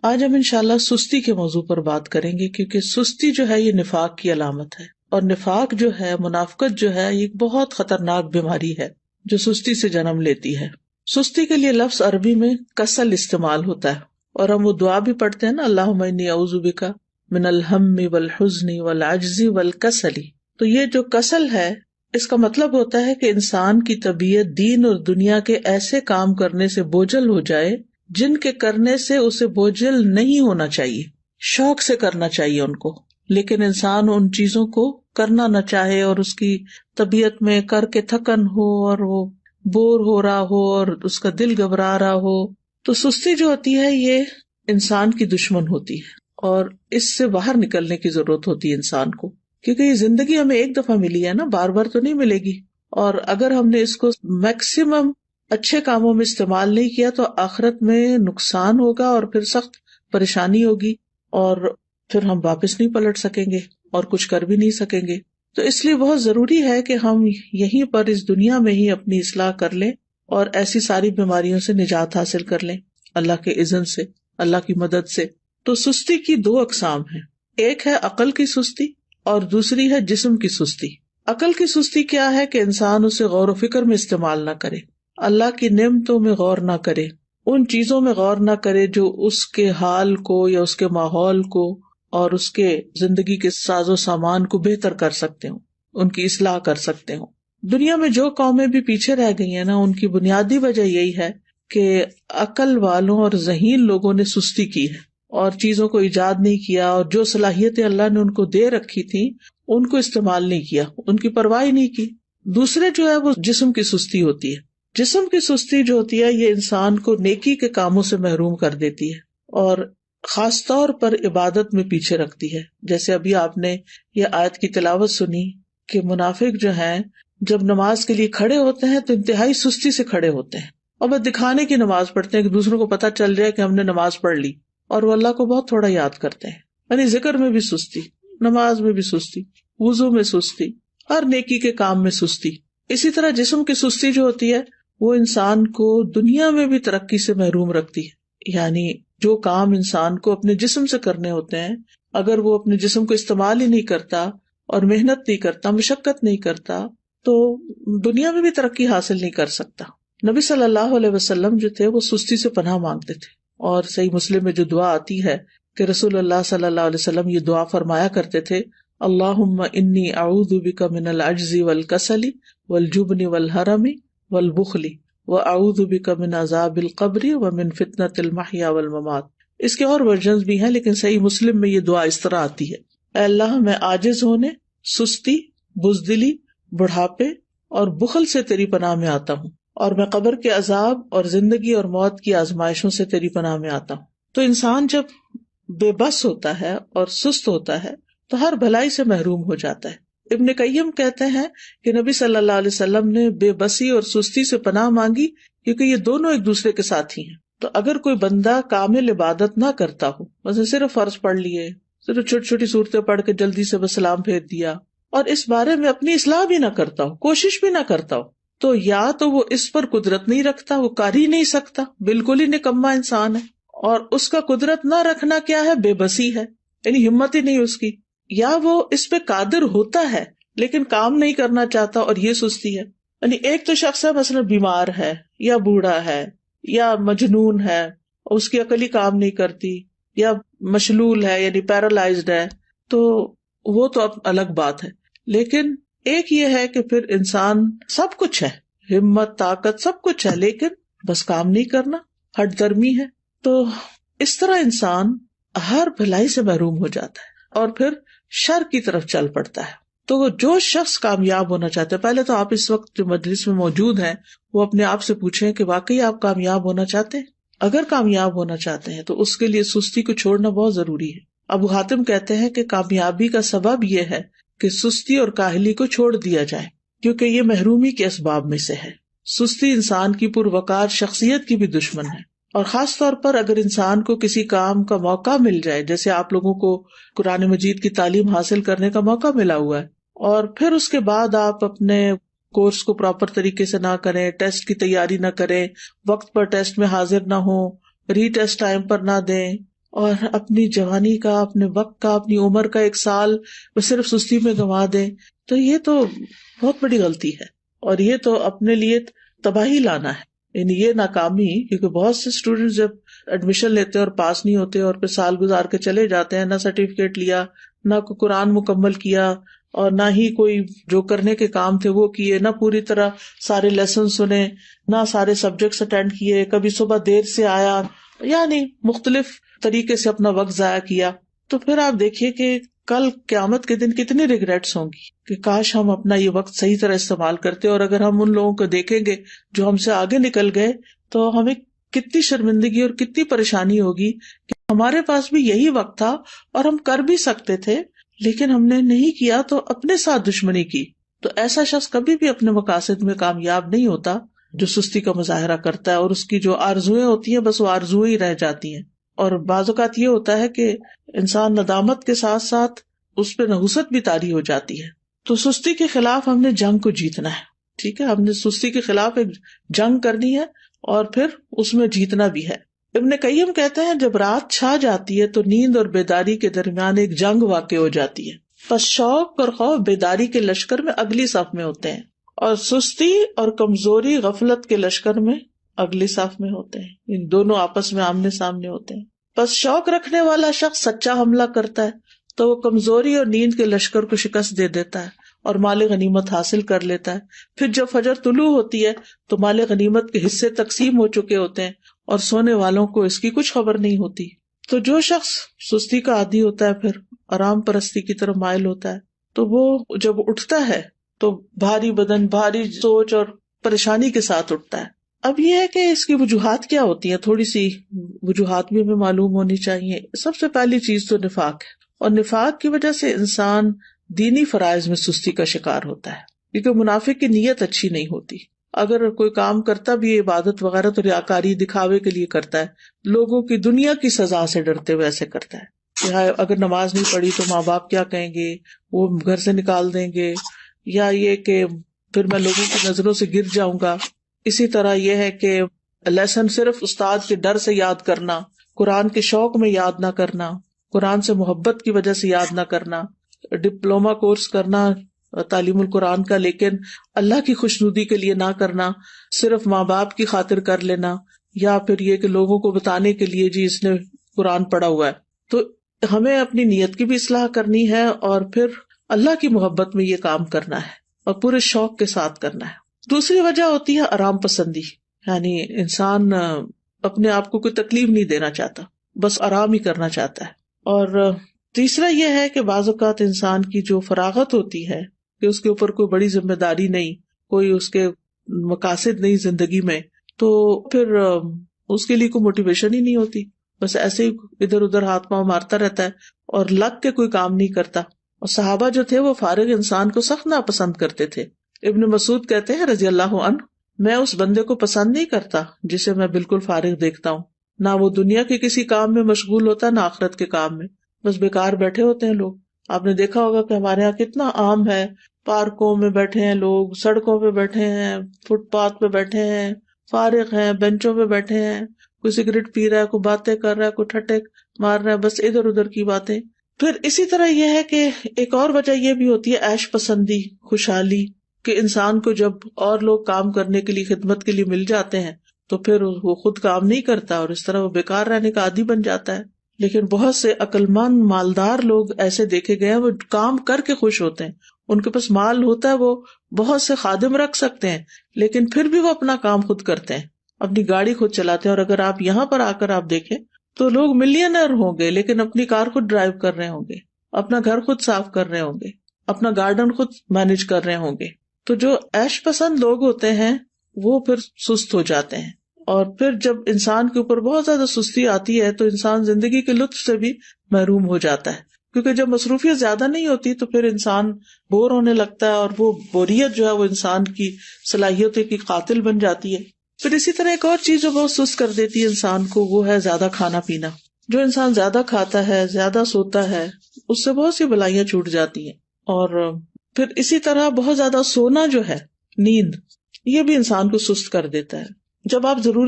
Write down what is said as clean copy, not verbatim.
آج ہم انشاءاللہ سستی کے موضوع پر بات کریں گے، کیونکہ سستی جو ہے یہ نفاق کی علامت ہے، اور نفاق جو ہے، منافقت جو ہے، یہ بہت خطرناک بیماری ہے جو سستی سے جنم لیتی ہے۔ سستی کے لیے لفظ عربی میں کسل استعمال ہوتا ہے، اور ہم وہ دعا بھی پڑھتے ہیں نا، اللہم انی اعوذ بک من الہم والحزن والعجز والکسل۔ تو یہ جو کسل ہے، اس کا مطلب ہوتا ہے کہ انسان کی طبیعت دین اور دنیا کے ایسے کام کرنے سے بوجھل ہو جائے جن کے کرنے سے اسے بوجھل نہیں ہونا چاہیے، شوق سے کرنا چاہیے ان کو، لیکن انسان ان چیزوں کو کرنا نہ چاہے، اور اس کی طبیعت میں کر کے تھکن ہو، اور وہ بور ہو رہا ہو، اور اس کا دل گھبرا رہا ہو۔ تو سستی جو ہوتی ہے یہ انسان کی دشمن ہوتی ہے، اور اس سے باہر نکلنے کی ضرورت ہوتی ہے انسان کو، کیونکہ یہ زندگی ہمیں ایک دفعہ ملی ہے نا، بار بار تو نہیں ملے گی، اور اگر ہم نے اس کو میکسیمم اچھے کاموں میں استعمال نہیں کیا تو آخرت میں نقصان ہوگا، اور پھر سخت پریشانی ہوگی، اور پھر ہم واپس نہیں پلٹ سکیں گے اور کچھ کر بھی نہیں سکیں گے۔ تو اس لیے بہت ضروری ہے کہ ہم یہیں پر اس دنیا میں ہی اپنی اصلاح کر لیں اور ایسی ساری بیماریوں سے نجات حاصل کر لیں اللہ کے اذن سے، اللہ کی مدد سے۔ تو سستی کی دو اقسام ہیں، ایک ہے عقل کی سستی اور دوسری ہے جسم کی سستی۔ عقل کی سستی کیا ہے کہ انسان اسے غور و فکر میں استعمال نہ کرے، اللہ کی نعمتوں میں غور نہ کرے، ان چیزوں میں غور نہ کرے جو اس کے حال کو یا اس کے ماحول کو اور اس کے زندگی کے ساز و سامان کو بہتر کر سکتے ہوں، ان کی اصلاح کر سکتے ہوں۔ دنیا میں جو قومیں بھی پیچھے رہ گئی ہیں نا، ان کی بنیادی وجہ یہی ہے کہ عقل والوں اور ذہین لوگوں نے سستی کی ہے اور چیزوں کو ایجاد نہیں کیا، اور جو صلاحیتیں اللہ نے ان کو دے رکھی تھی ان کو استعمال نہیں کیا، ان کی پرواہ نہیں کی۔ دوسرے جو ہے وہ جسم کی سستی ہوتی ہے۔ جسم کی سستی جو ہوتی ہے یہ انسان کو نیکی کے کاموں سے محروم کر دیتی ہے، اور خاص طور پر عبادت میں پیچھے رکھتی ہے۔ جیسے ابھی آپ نے یہ آیت کی تلاوت سنی کہ منافق جو ہیں جب نماز کے لیے کھڑے ہوتے ہیں تو انتہائی سستی سے کھڑے ہوتے ہیں، اور بس دکھانے کی نماز پڑھتے ہیں کہ دوسروں کو پتہ چل جائے کہ ہم نے نماز پڑھ لی، اور وہ اللہ کو بہت تھوڑا یاد کرتے ہیں۔ یعنی ذکر میں بھی سستی، نماز میں بھی سستی، وضو میں سستی، ہر نیکی کے کام میں سستی۔ اسی طرح جسم کی سستی جو ہوتی ہے وہ انسان کو دنیا میں بھی ترقی سے محروم رکھتی ہے۔ یعنی جو کام انسان کو اپنے جسم سے کرنے ہوتے ہیں، اگر وہ اپنے جسم کو استعمال ہی نہیں کرتا اور محنت نہیں کرتا، مشقت نہیں کرتا، تو دنیا میں بھی ترقی حاصل نہیں کر سکتا۔ نبی صلی اللہ علیہ وسلم جو تھے وہ سستی سے پناہ مانگتے تھے، اور صحیح مسلم میں جو دعا آتی ہے کہ رسول اللہ صلی اللہ علیہ وسلم یہ دعا فرمایا کرتے تھے، اللہم انی اعوذ بک من العجز والکسل والجبن والحرم والبخل واعوذ بک من عذاب القبر ومن فتنۃ المحیا والممات۔ اس کے اور ورژنز بھی ہیں، لیکن صحیح مسلم میں یہ دعا اس طرح آتی ہے، اے اللہ میں عاجز ہونے، سستی، بزدلی، بڑھاپے اور بخل سے تیری پناہ میں آتا ہوں، اور میں قبر کے عذاب اور زندگی اور موت کی آزمائشوں سے تیری پناہ میں آتا ہوں۔ تو انسان جب بے بس ہوتا ہے اور سست ہوتا ہے تو ہر بھلائی سے محروم ہو جاتا ہے۔ ابن قیم کہتے ہیں کہ نبی صلی اللہ علیہ وسلم نے بے بسی اور سستی سے پناہ مانگی کیونکہ یہ دونوں ایک دوسرے کے ساتھی ہیں۔ تو اگر کوئی بندہ کامل عبادت نہ کرتا ہو، مثلا صرف فرض پڑھ لیے، صرف چھوٹی چھوٹی صورتیں پڑھ کے جلدی سے بس سلام پھیر دیا، اور اس بارے میں اپنی اصلاح بھی نہ کرتا ہو، کوشش بھی نہ کرتا ہو، تو یا تو وہ اس پر قدرت نہیں رکھتا، وہ کر ہی نہیں سکتا، بالکل ہی نکما انسان ہے، اور اس کا قدرت نہ رکھنا کیا ہے؟ بے بسی ہے، یعنی ہمت ہی نہیں اس کی، یا وہ اس پہ قادر ہوتا ہے لیکن کام نہیں کرنا چاہتا، اور یہ سستی ہے۔ یعنی ایک تو شخص ہے مثلا بیمار ہے یا بوڑھا ہے یا مجنون ہے، اس کی عقل ہی کام نہیں کرتی، یا مشلول ہے یعنی پیرالائزڈ ہے، تو وہ تو اب الگ بات ہے۔ لیکن ایک یہ ہے کہ پھر انسان سب کچھ ہے، ہمت، طاقت، سب کچھ ہے، لیکن بس کام نہیں کرنا، ہٹ درمی ہے۔ تو اس طرح انسان ہر بھلائی سے محروم ہو جاتا ہے اور پھر شر کی طرف چل پڑتا ہے۔ تو جو شخص کامیاب ہونا چاہتا ہے، پہلے تو آپ اس وقت جو مجلس میں موجود ہیں وہ اپنے آپ سے پوچھیں کہ واقعی آپ کامیاب ہونا چاہتے ہیں؟ اگر کامیاب ہونا چاہتے ہیں تو اس کے لیے سستی کو چھوڑنا بہت ضروری ہے۔ ابو حاتم کہتے ہیں کہ کامیابی کا سبب یہ ہے کہ سستی اور کاہلی کو چھوڑ دیا جائے، کیونکہ یہ محرومی کے اسباب میں سے ہے۔ سستی انسان کی پروقار شخصیت کی بھی دشمن ہے، اور خاص طور پر اگر انسان کو کسی کام کا موقع مل جائے، جیسے آپ لوگوں کو قرآن مجید کی تعلیم حاصل کرنے کا موقع ملا ہوا ہے، اور پھر اس کے بعد آپ اپنے کورس کو پراپر طریقے سے نہ کریں، ٹیسٹ کی تیاری نہ کریں، وقت پر ٹیسٹ میں حاضر نہ ہوں، ری ٹیسٹ ٹائم پر نہ دیں، اور اپنی جوانی کا، اپنے وقت کا، اپنی عمر کا 1 سال وہ صرف سستی میں گنوا دیں، تو یہ تو بہت بڑی غلطی ہے، اور یہ تو اپنے لیے تباہی لانا ہے، یعنی یہ ناکامی. کیونکہ بہت سے اسٹوڈینٹ جب ایڈمیشن لیتے اور پاس نہیں ہوتے اور پھر سال گزار کے چلے جاتے ہیں، نہ سرٹیفکیٹ لیا، نہ کوئی قرآن مکمل کیا، اور نہ ہی کوئی جو کرنے کے کام تھے وہ کیے، نہ پوری طرح سارے لیسن سنے، نہ سارے سبجیکٹس اٹینڈ کیے، کبھی صبح دیر سے آیا، یعنی مختلف طریقے سے اپنا وقت ضائع کیا. تو پھر آپ دیکھیے کہ کل قیامت کے دن کتنی ریگریٹس ہوں گی کہ کاش ہم اپنا یہ وقت صحیح طرح استعمال کرتے. اور اگر ہم ان لوگوں کو دیکھیں گے جو ہم سے آگے نکل گئے تو ہمیں کتنی شرمندگی اور کتنی پریشانی ہوگی کہ ہمارے پاس بھی یہی وقت تھا اور ہم کر بھی سکتے تھے لیکن ہم نے نہیں کیا، تو اپنے ساتھ دشمنی کی. تو ایسا شخص کبھی بھی اپنے مقاصد میں کامیاب نہیں ہوتا جو سستی کا مظاہرہ کرتا ہے، اور اس کی جو آرزویں ہوتی ہیں بس وہ آرزویں ہی رہ جاتی ہیں. اور بعض اوقات یہ ہوتا ہے کہ انسان ندامت کے ساتھ ساتھ اس پہ نحوست بھی طاری ہو جاتی ہے. تو سستی کے خلاف ہم نے جنگ کو جیتنا ہے. ٹھیک ہے، ہم نے سستی کے خلاف ایک جنگ کرنی ہے اور پھر اس میں جیتنا بھی ہے. ابن قیم کہتے ہیں جب رات چھا جاتی ہے تو نیند اور بیداری کے درمیان ایک جنگ واقع ہو جاتی ہے. پس شوق اور خوف بیداری کے لشکر میں اگلی صف میں ہوتے ہیں، اور سستی اور کمزوری غفلت کے لشکر میں اگلی صف میں ہوتے ہیں. ان دونوں آپس میں آمنے سامنے ہوتے ہیں. پس شوق رکھنے والا شخص سچا حملہ کرتا ہے تو وہ کمزوری اور نیند کے لشکر کو شکست دے دیتا ہے اور مال غنیمت حاصل کر لیتا ہے. پھر جب فجر طلوع ہوتی ہے تو مال غنیمت کے حصے تقسیم ہو چکے ہوتے ہیں اور سونے والوں کو اس کی کچھ خبر نہیں ہوتی. تو جو شخص سستی کا عادی ہوتا ہے پھر آرام پرستی کی طرف مائل ہوتا ہے تو وہ جب اٹھتا ہے تو بھاری بدن، بھاری سوچ اور پریشانی کے ساتھ اٹھتا ہے. اب یہ ہے کہ اس کی وجوہات کیا ہوتی ہیں، تھوڑی سی وجوہات بھی ہمیں معلوم ہونی چاہیے. سب سے پہلی چیز تو نفاق ہے، اور نفاق کی وجہ سے انسان دینی فرائض میں سستی کا شکار ہوتا ہے، کیونکہ منافق کی نیت اچھی نہیں ہوتی. اگر کوئی کام کرتا بھی ہے عبادت وغیرہ تو ریاکاری دکھاوے کے لیے کرتا ہے، لوگوں کی دنیا کی سزا سے ڈرتے ہوئے ایسے کرتا ہے کہ اگر نماز نہیں پڑھی تو ماں باپ کیا کہیں گے، وہ گھر سے نکال دیں گے، یا یہ کہ پھر میں لوگوں کی نظروں سے گر جاؤں گا. اسی طرح یہ ہے کہ لیسن صرف استاد کے ڈر سے یاد کرنا، قرآن کے شوق میں یاد نہ کرنا، قرآن سے محبت کی وجہ سے یاد نہ کرنا، ڈپلومہ کورس کرنا تعلیم القرآن کا لیکن اللہ کی خوشنودی کے لیے نہ کرنا، صرف ماں باپ کی خاطر کر لینا، یا پھر یہ کہ لوگوں کو بتانے کے لیے جی اس نے قرآن پڑھا ہوا ہے. تو ہمیں اپنی نیت کی بھی اصلاح کرنی ہے اور پھر اللہ کی محبت میں یہ کام کرنا ہے اور پورے شوق کے ساتھ کرنا ہے. دوسری وجہ ہوتی ہے آرام پسندی، یعنی انسان اپنے آپ کو کوئی تکلیف نہیں دینا چاہتا، بس آرام ہی کرنا چاہتا ہے. اور تیسرا یہ ہے کہ بعض اوقات انسان کی جو فراغت ہوتی ہے کہ اس کے اوپر کوئی بڑی ذمہ داری نہیں، کوئی اس کے مقاصد نہیں زندگی میں، تو پھر اس کے لیے کوئی موٹیویشن ہی نہیں ہوتی، بس ایسے ہی ادھر ادھر ہاتھ پاؤں مارتا رہتا ہے اور لگ کے کوئی کام نہیں کرتا. اور صحابہ جو تھے وہ فارغ انسان کو سخت ناپسند کرتے تھے. ابن مسعود کہتے ہیں رضی اللہ عنہ، میں اس بندے کو پسند نہیں کرتا جسے میں بالکل فارغ دیکھتا ہوں، نہ وہ دنیا کے کسی کام میں مشغول ہوتا نہ آخرت کے کام میں، بس بیکار بیٹھے ہوتے ہیں لوگ. آپ نے دیکھا ہوگا کہ ہمارے یہاں کتنا عام ہے، پارکوں میں بیٹھے ہیں لوگ، سڑکوں پہ بیٹھے ہیں، فٹ پاتھ پہ بیٹھے ہیں، فارغ ہیں، بینچوں پہ بیٹھے ہیں، کوئی سگریٹ پی رہا ہے، کوئی باتیں کر رہا ہے، کوئی ٹھٹے مار رہا ہے، بس ادھر ادھر کی باتیں. پھر اسی طرح یہ ہے کہ ایک اور وجہ یہ بھی ہوتی ہے عیش پسندی، خوشحالی، کہ انسان کو جب اور لوگ کام کرنے کے لیے خدمت کے لیے مل جاتے ہیں تو پھر وہ خود کام نہیں کرتا اور اس طرح وہ بیکار رہنے کا عادی بن جاتا ہے. لیکن بہت سے عقل مند مالدار لوگ ایسے دیکھے گئے ہیں، وہ کام کر کے خوش ہوتے ہیں، ان کے پاس مال ہوتا ہے، وہ بہت سے خادم رکھ سکتے ہیں لیکن پھر بھی وہ اپنا کام خود کرتے ہیں، اپنی گاڑی خود چلاتے ہیں. اور اگر آپ یہاں پر آ کر آپ دیکھیں تو لوگ ملینئر ہوں گے لیکن اپنی کار خود ڈرائیو کر رہے ہوں گے، اپنا گھر خود صاف کر رہے ہوں گے، اپنا گارڈن خود مینج کر رہے ہوں گے. تو جو عیش پسند لوگ ہوتے ہیں وہ پھر سست ہو جاتے ہیں، اور پھر جب انسان کے اوپر بہت زیادہ سستی آتی ہے تو انسان زندگی کے لطف سے بھی محروم ہو جاتا ہے، کیونکہ جب مصروفیت زیادہ نہیں ہوتی تو پھر انسان بور ہونے لگتا ہے، اور وہ بوریت جو ہے وہ انسان کی صلاحیتوں کی قاتل بن جاتی ہے. پھر اسی طرح ایک اور چیز جو بہت سست کر دیتی ہے انسان کو، وہ ہے زیادہ کھانا پینا. جو انسان زیادہ کھاتا ہے، زیادہ سوتا ہے، اس سے بہت سی بلائیاں چھوٹ جاتی ہیں. اور پھر اسی طرح بہت زیادہ سونا جو ہے، نیند، یہ بھی انسان کو سست کر دیتا ہے. جب آپ ضرورت